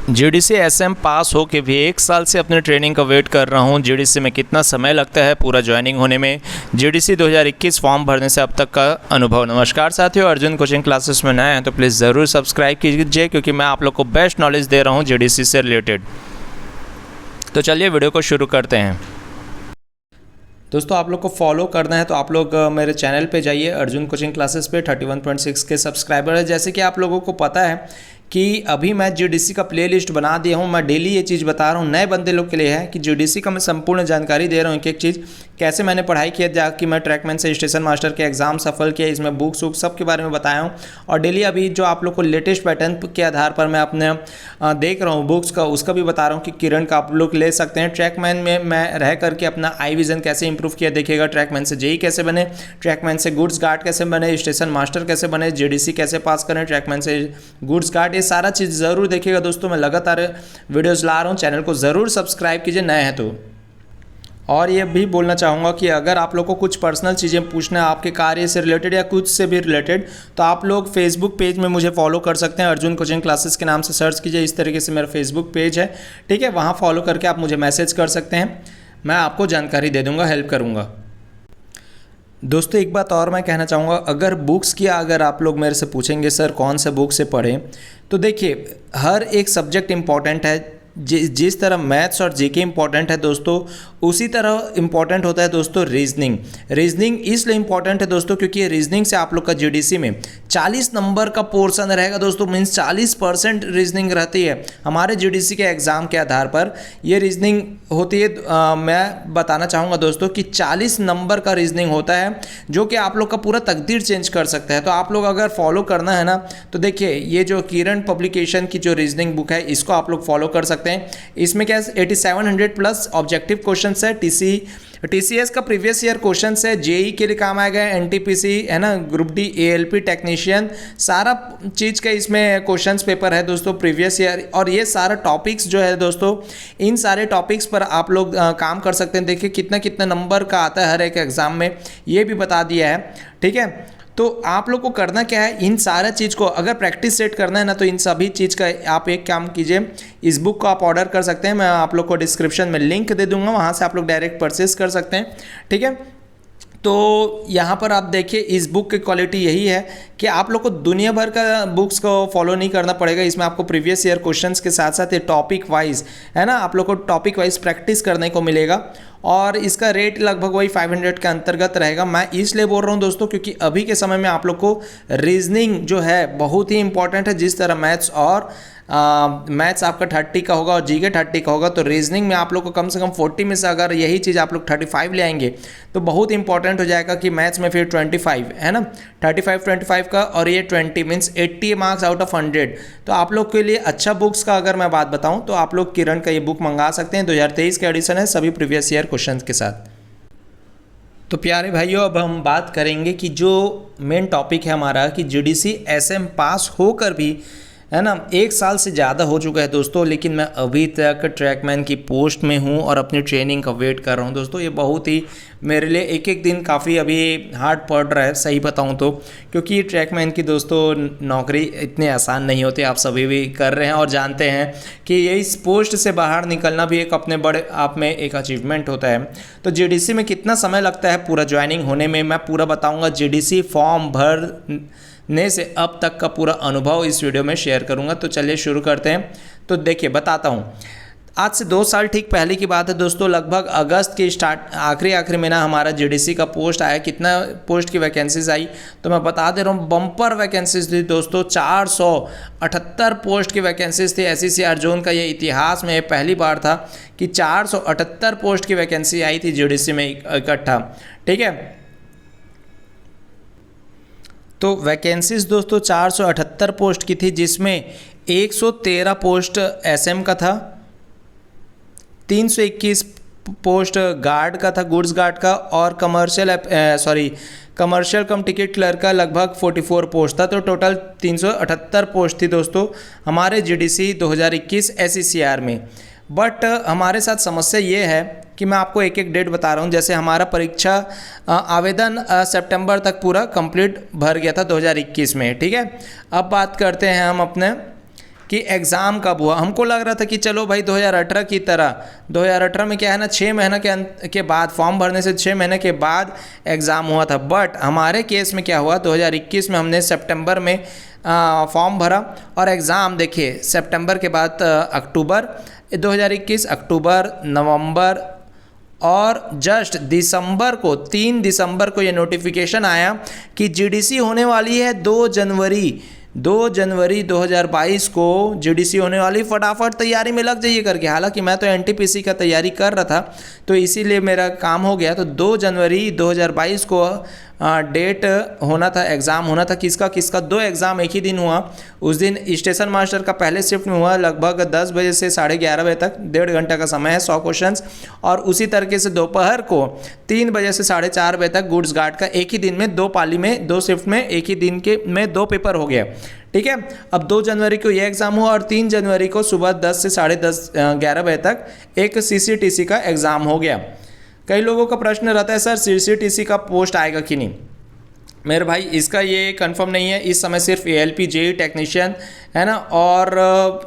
GDC SM पास हो के भी 1 साल से अपने ट्रेनिंग का वेट कर रहा हूँ। जीडीसी में कितना समय लगता है पूरा ज्वाइनिंग होने में, जीडीसी 2021 फॉर्म भरने से अब तक का अनुभव। नमस्कार साथियों, अर्जुन कोचिंग क्लासेस में नए हैं तो प्लीज़ ज़रूर सब्सक्राइब कीजिए, क्योंकि मैं आप लोग को बेस्ट नॉलेज दे रहा हूँ जीडीसी से रिलेटेड। तो चलिए वीडियो को शुरू करते हैं। दोस्तों, आप लोग को फॉलो करना है तो आप लोग मेरे चैनल पे जाइए, अर्जुन कोचिंग क्लासेस पे 31.6 के सब्सक्राइबर है। जैसे कि आप लोगों को पता है कि अभी मैं जीडीसी का प्लेलिस्ट बना दिया हूँ। मैं डेली ये चीज़ बता रहा हूँ, नए बंदे लोग के लिए है कि जीडीसी का मैं संपूर्ण जानकारी दे रहा हूँ, एक चीज़ कैसे मैंने पढ़ाई किया, जाकि मैं ट्रैकमैन से स्टेशन मास्टर के एग्ज़ाम सफल किया, इसमें बुक्स वुक सब के बारे में बताया हूँ। और डेली अभी जो आप लोग को लेटेस्ट पैटर्न के आधार पर मैं अपने देख रहा हूँ बुक्स का, उसका भी बता रहा हूँ कि किरण का आप लोग ले सकते हैं। ट्रैकमैन में मैं रह करके अपना आई विज़न कैसे इंप्रूव किया देखिएगा, ट्रैकमैन से जेई कैसे बने, ट्रैकमैन से गुड्स गार्ड कैसे बने, स्टेशन मास्टर कैसे बने, जीडीसी कैसे पास करें, ट्रैकमैन से गुड्स गार्ड, ये सारा चीज़ ज़रूर देखिएगा। दोस्तों, मैं लगातार वीडियोस ला रहा हूँ, चैनल को ज़रूर सब्सक्राइब कीजिए नए हैं तो। और ये भी बोलना चाहूँगा कि अगर आप लोग को कुछ पर्सनल चीज़ें पूछना है आपके कार्य से रिलेटेड या कुछ से भी रिलेटेड, तो आप लोग फेसबुक पेज में मुझे फॉलो कर सकते हैं। अर्जुन कोचिंग क्लासेस के नाम से सर्च कीजिए, इस तरीके से मेरा फेसबुक पेज है, ठीक है। वहाँ फॉलो करके आप मुझे मैसेज कर सकते हैं, मैं आपको जानकारी दे दूँगा, हेल्प करूँगा। दोस्तों, एक बात और मैं कहना चाहूँगा, अगर बुक्स की अगर आप लोग मेरे से पूछेंगे सर कौन से बुक से पढ़ें, तो देखिए हर एक सब्जेक्ट इम्पॉर्टेंट है। जिस तरह मैथ्स और जीके इम्पॉर्टेंट है दोस्तों, उसी तरह इम्पॉर्टेंट होता है दोस्तों रीजनिंग इसलिए इम्पॉर्टेंट है दोस्तों क्योंकि रीजनिंग से आप लोग का जीडीसी में 40 नंबर का पोर्शन रहेगा दोस्तों, मीन्स 40% रीजनिंग रहती है हमारे जीडीसी के एग्ज़ाम के आधार पर। ये रीजनिंग होती है, मैं बताना चाहूँगा दोस्तों कि 40 नंबर का रीजनिंग होता है, जो कि आप लोग का पूरा तकदीर चेंज कर सकता है। तो आप लोग अगर फॉलो करना है ना, तो देखिए ये जो किरण पब्लिकेशन की जो रीजनिंग बुक है, इसको आप लोग फॉलो कर सकते हैं। इसमें क्या 8700 प्लस ऑब्जेक्टिव क्वेश्चंस है, टीसीएस का प्रीवियस ईयर क्वेश्चंस है, जेई के लिए काम आएगा, एनटीपीसी है ना, ग्रुप डी एएलपी टेक्नीशियन, सारा चीज़ का इसमें क्वेश्चंस पेपर है दोस्तों प्रीवियस ईयर। और ये सारा टॉपिक्स जो है दोस्तों, इन सारे टॉपिक्स पर आप लोग काम कर सकते हैं। देखिए कितना कितना नंबर का आता है हर एक एग्ज़ाम में, ये भी बता दिया है, ठीक है। तो आप लोग को करना क्या है, इन सारा चीज़ को अगर प्रैक्टिस सेट करना है ना, तो इन सभी चीज़ का आप एक काम कीजिए, इस बुक को आप ऑर्डर कर सकते हैं। मैं आप लोग को डिस्क्रिप्शन में लिंक दे दूंगा, वहाँ से आप लोग डायरेक्ट परचेस कर सकते हैं, ठीक है। तो यहाँ पर आप देखिए इस बुक की क्वालिटी यही है कि आप लोग को दुनिया भर का बुक्स को फॉलो नहीं करना पड़ेगा। इसमें आपको प्रीवियस ईयर क्वेश्चंस के साथ साथ ये टॉपिक वाइज है ना, आप लोग को टॉपिक वाइज प्रैक्टिस करने को मिलेगा। और इसका रेट लगभग वही 500 के अंतर्गत रहेगा। मैं इसलिए बोल रहा हूँ दोस्तों क्योंकि अभी के समय में आप लोग को रीजनिंग जो है बहुत ही इंपॉर्टेंट है। जिस तरह मैथ्स आपका 30 का होगा और जीके 30 का होगा, तो रीजनिंग में आप लोग को कम से कम 40 में से अगर यही चीज़ आप लोग 35 ले आएंगे तो बहुत इंपॉर्टेंट हो जाएगा कि मैथ्स में फिर 25 है ना, 35 का, और ये 20 मीन्स 80 मार्क्स आउट ऑफ 100। तो आप लोग के लिए अच्छा बुक्स का अगर मैं बात बताऊँ तो आप लोग किरण का ये बुक मंगा सकते हैं, 2023 का एडिशन है, सभी प्रीवियस ईयर क्वेश्चन के साथ। तो प्यारे भाइयों, अब हम बात करेंगे कि जो मेन टॉपिक है हमारा कि जीडीसी एसएम पास होकर भी है ना 1 साल से ज़्यादा हो चुका है दोस्तों, लेकिन मैं अभी तक ट्रैकमैन की पोस्ट में हूँ और अपनी ट्रेनिंग का वेट कर रहा हूँ दोस्तों। ये बहुत ही मेरे लिए एक एक दिन काफ़ी अभी हार्ड पड़ रहा है, सही बताऊँ तो, क्योंकि ट्रैकमैन की दोस्तों नौकरी इतनी आसान नहीं होती, आप सभी भी कर रहे हैं और जानते हैं कि ये इस पोस्ट से बाहर निकलना भी एक अपने बड़े आप में एक अचीवमेंट होता है। तो जीडीसी में कितना समय लगता है पूरा ज्वाइनिंग होने में, मैं पूरा बताऊँगा। जीडीसी फॉर्म भरने से अब तक का पूरा अनुभव इस वीडियो में शेयर करूंगा। तो चलिए शुरू करते हैं। तो देखिए बताता हूं, आज से 2 साल ठीक पहले की बात है दोस्तों, लगभग अगस्त के आखिरी महीना हमारा जीडीसी का पोस्ट आया। कितना पोस्ट की वैकेंसीज आई तो मैं बता दे रहा हूँ, बम्पर वैकेंसीज थी दोस्तों, 478 पोस्ट की वैकेंसीज थी। एससीसीआर जोन का ये इतिहास में पहली बार था कि 478 पोस्ट की वैकेंसी आई थी जीडीसी में इकट्ठा, ठीक है। तो वैकेंसीज दोस्तों 478 पोस्ट की थी, जिसमें 113 पोस्ट एसएम का था, 321 पोस्ट गार्ड का था, गुड्स गार्ड का, और कमर्शियल कम टिकट क्लर्क का लगभग 44 पोस्ट था। तो टोटल 378 पोस्ट थी दोस्तों हमारे जीडीसी 2021 एससीसीआर में। बट हमारे साथ समस्या ये है कि मैं आपको एक एक डेट बता रहा हूँ। जैसे हमारा परीक्षा आवेदन सितंबर तक पूरा कंप्लीट भर गया था 2021 में, ठीक है। अब बात करते हैं हम अपने कि एग्ज़ाम कब हुआ। हमको लग रहा था कि चलो भाई 2018 की तरह, 2018 में क्या है ना 6 महीने के बाद, फॉर्म भरने से 6 महीने के बाद एग्ज़ाम हुआ था। बट हमारे केस में क्या हुआ, 2021 में हमने सितंबर में फॉर्म भरा और एग्ज़ाम देखिए सितंबर के बाद अक्टूबर 2021, अक्टूबर, नवंबर और जस्ट दिसंबर को 3 दिसंबर को ये नोटिफिकेशन आया कि जीडीसी होने वाली है 2 जनवरी 2022 को जीडीसी होने वाली। फटाफट तैयारी में लग जाइए करके। हालांकि मैं तो एनटीपीसी का तैयारी कर रहा था तो इसीलिए मेरा काम हो गया। तो 2 जनवरी 2022 को डेट होना था, एग्ज़ाम होना था। किसका 2 एग्ज़ाम एक ही दिन हुआ। उस दिन स्टेशन मास्टर का पहले शिफ्ट में हुआ लगभग 10 बजे से 11:30 बजे तक, 1.5 घंटे का समय है, 100 क्वेश्चंस। और उसी तरीके से दोपहर को 3 बजे से 4:30 बजे तक गुड्स गार्ड का एक ही दिन में 2 पाली में 2 शिफ्ट में एक ही दिन के में 2 पेपर हो गया। ठीक है, अब 2 जनवरी को ये एग्ज़ाम हुआ और 3 जनवरी को सुबह 10 से 10:30 11 बजे तक एक सीसीटीसी का एग्ज़ाम हो गया। कई लोगों का प्रश्न रहता है सर सीसीटीसी का पोस्ट आएगा कि नहीं। मेरे भाई इसका ये कंफर्म नहीं है। इस समय सिर्फ एएलपी जेई टेक्नीशियन है ना, और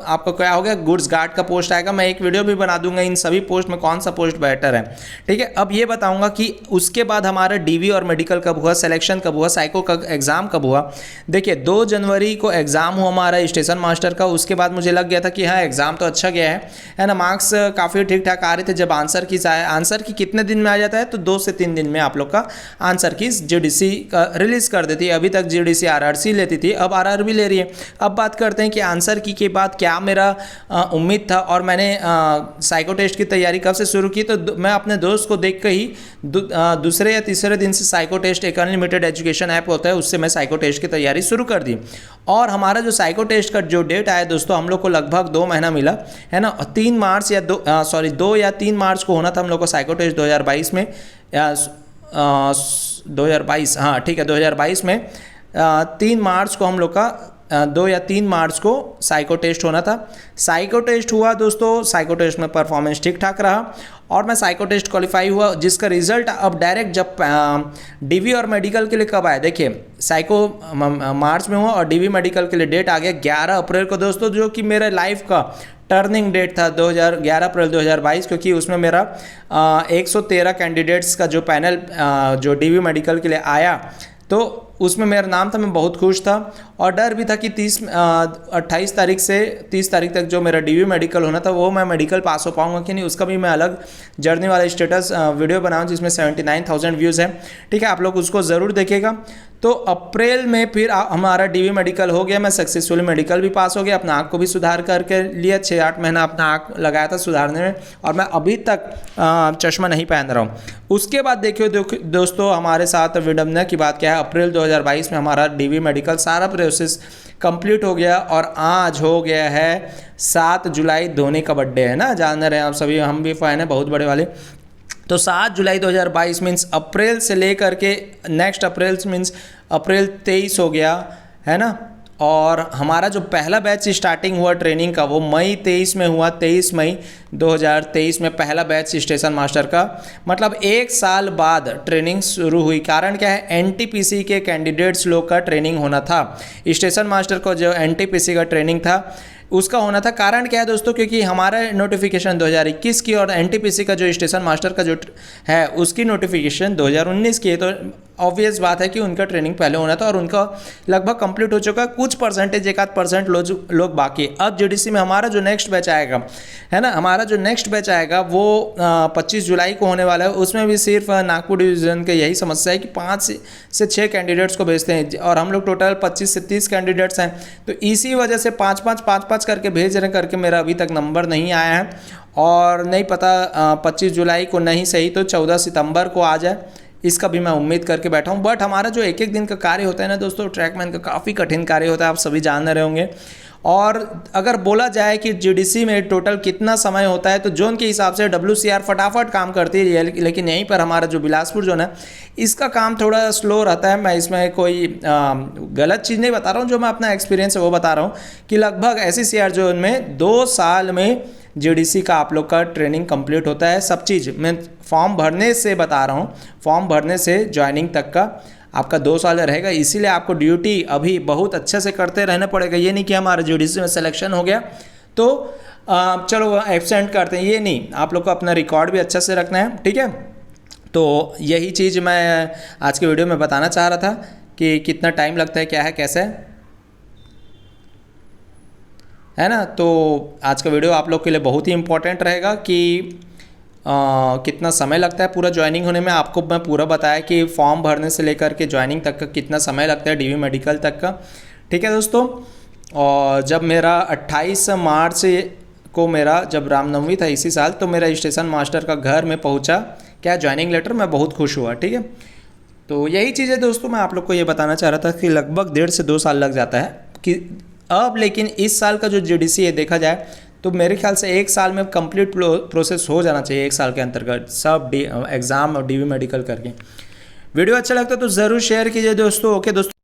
आपको क्या हो गया गुड्स गार्ड का पोस्ट आएगा। मैं एक वीडियो भी बना दूंगा इन सभी पोस्ट में कौन सा पोस्ट बेटर है। ठीक है, अब ये बताऊंगा कि उसके बाद हमारा डीवी और मेडिकल कब हुआ, सिलेक्शन कब हुआ, साइको का एग्ज़ाम कब हुआ। देखिए 2 जनवरी को एग्ज़ाम हुआ हमारा स्टेशन मास्टर का। उसके बाद मुझे लग गया था कि हाँ एग्ज़ाम तो अच्छा गया है ना, मार्क्स काफ़ी ठीक ठाक आ रहे थे। जब आंसर की कितने दिन में आ जाता है तो 2 से 3 दिन में आप लोग का आंसर की जीडीसी का रिलीज़ कर देती है। अभी तक जीडीसी आरआरसी लेती थी, अब आरआरबी ले रही है। अब बात करते हैं कि आंसर की के बाद क्या मेरा उम्मीद था और मैंने साइको टेस्ट की तैयारी कब से शुरू की। तो मैं अपने दोस्त को देख के ही दूसरे या तीसरे दिन से साइको टेस्ट, एक अनलिमिटेड एजुकेशन ऐप होता है, उससे मैं साइको टेस्ट की तैयारी शुरू कर दी। और हमारा जो साइको टेस्ट का जो डेट आया दोस्तों, हम लोग को लगभग 2 महीना मिला है ना। 3 मार्च या 2 या 3 मार्च को होना था हम लोग को साइको टेस्ट 2022 में, 2022, हाँ ठीक है 2022 में 3 मार्च को हम लोग का 2 या 3 मार्च को साइको टेस्ट होना था। साइको टेस्ट हुआ दोस्तों, साइको टेस्ट में परफॉर्मेंस ठीक ठाक रहा और मैं साइको टेस्ट क्वालिफाई हुआ, जिसका रिजल्ट अब डायरेक्ट जब डीवी और मेडिकल के लिए कब आया देखिए, साइको मार्च में हुआ और डीवी मेडिकल के लिए डेट आ गया 11 अप्रैल को दोस्तों, जो कि मेरे लाइफ का टर्निंग डेट था 11 अप्रैल 2022, क्योंकि उसमें मेरा 113 कैंडिडेट्स का जो पैनल जो डीवी मेडिकल के लिए आया तो उसमें मेरा नाम था। मैं बहुत खुश था और डर भी था कि 28 तारीख से 30 तारीख तक जो मेरा डीवी मेडिकल होना था वो मैं मेडिकल पास हो पाऊंगा कि नहीं। उसका भी मैं अलग जर्नी वाला स्टेटस वीडियो बनाऊं जिसमें 79,000 व्यूज़ हैं। ठीक है, आप लोग उसको ज़रूर देखेगा। तो अप्रैल में फिर हमारा डीवी मेडिकल हो गया, मैं सक्सेसफुली मेडिकल भी पास हो गया, अपना आँख को भी सुधार करके लिया। 6-8 महीना अपना आँख लगाया था सुधारने में और मैं अभी तक चश्मा नहीं पहन रहा हूँ। उसके बाद देखिए दोस्तों हमारे साथ विडम्बना की बात क्या है, अप्रैल 2022 में हमारा डीवी मेडिकल सारा प्रोसेस कंप्लीट हो गया और आज हो गया है 7 जुलाई, धोनी का बर्थडे है ना, जान रहे हैं आप सभी, हम भी फ़ैन हैं बहुत बड़े वाले। तो 7 जुलाई 2022 मीन्स अप्रैल से लेकर के नेक्स्ट अप्रैल मीन्स अप्रैल 23 हो गया है ना। और हमारा जो पहला बैच स्टार्टिंग हुआ ट्रेनिंग का वो मई 23 में हुआ, 23 मई 2023 में पहला बैच स्टेशन मास्टर का। मतलब 1 साल बाद ट्रेनिंग शुरू हुई। कारण क्या है, एनटीपीसी के कैंडिडेट्स लोग का ट्रेनिंग होना था। स्टेशन मास्टर को जो एनटीपीसी का ट्रेनिंग था उसका होना था। कारण क्या है दोस्तों, क्योंकि हमारा नोटिफिकेशन 2021 की और एनटीपीसी का जो स्टेशन मास्टर का जो है उसकी नोटिफिकेशन 2019 की है। तो ऑब्वियस बात है कि उनका ट्रेनिंग पहले होना था और उनका लगभग कंप्लीट हो चुका है। कुछ परसेंटेज 1-8% लोग बाकी। अब जीडीसी में हमारा जो नेक्स्ट बैच आएगा है ना, हमारा जो नेक्स्ट बैच आएगा वो 25 जुलाई को होने वाला है। उसमें भी सिर्फ नागपुर डिवीज़न की यही समस्या है कि 5 से 6 कैंडिडेट्स को भेजते हैं और हम लोग टोटल 25 से 30 कैंडिडेट्स हैं। तो इसी वजह से 5-5 करके भेज रहे करके मेरा अभी तक नंबर नहीं आया है और नहीं पता 25 जुलाई को नहीं सही तो 14 सितंबर को आ जाए, इसका भी मैं उम्मीद करके बैठा हूँ। बट हमारा जो एक दिन का कार्य होता है ना दोस्तों, ट्रैकमैन का काफ़ी कठिन कार्य होता है, आप सभी जान रहे होंगे। और अगर बोला जाए कि जीडीसी में टोटल कितना समय होता है तो जोन के हिसाब से WCR फटाफट काम करती है, लेकिन यहीं पर हमारा जो बिलासपुर जोन है इसका काम थोड़ा स्लो रहता है। मैं इसमें कोई गलत चीज़ नहीं बता रहा हूँ, जो मैं अपना एक्सपीरियंस है वो बता रहा हूँ कि लगभग SCCR जोन में 2 साल में जीडीसी का आप लोग का ट्रेनिंग कंप्लीट होता है। सब चीज़ मैं फॉर्म भरने से बता रहा हूँ, फॉर्म भरने से ज्वाइनिंग तक का आपका 2 साल रहेगा, इसीलिए आपको ड्यूटी अभी बहुत अच्छे से करते रहना पड़ेगा। ये नहीं कि हमारा जीडीसी में सिलेक्शन हो गया तो चलो एब्सेंट करते हैं, ये नहीं, आप लोग को अपना रिकॉर्ड भी अच्छा से रखना है, ठीक है। तो यही चीज़ मैं आज के वीडियो में बताना चाह रहा था कि कितना टाइम लगता है, क्या है, कैसे है ना। तो आज का वीडियो आप लोग के लिए बहुत ही इम्पोर्टेंट रहेगा कि कितना समय लगता है पूरा ज्वाइनिंग होने में। आपको मैं पूरा बताया कि फॉर्म भरने से लेकर के ज्वाइनिंग तक का कितना समय लगता है, डीवी मेडिकल तक का, ठीक है दोस्तों। और जब मेरा 28 मार्च को मेरा जब रामनवमी था इसी साल, तो मेरा स्टेशन मास्टर का घर में पहुंचा क्या ज्वाइनिंग लेटर, मैं बहुत खुश हुआ, ठीक है। तो यही चीज़ है दोस्तों, मैं आप लोग को ये बताना चाह रहा था कि लगभग 1.5 से 2 साल लग जाता है कि अब, लेकिन इस साल का जो जीडीसी है देखा जाए तो मेरे ख्याल से 1 साल में कंप्लीट प्रोसेस हो जाना चाहिए, 1 साल के अंतर्गत सब एग्ज़ाम और डीवी मेडिकल करके। वीडियो अच्छा लगता है तो ज़रूर शेयर कीजिए दोस्तों। ओके दोस्तों।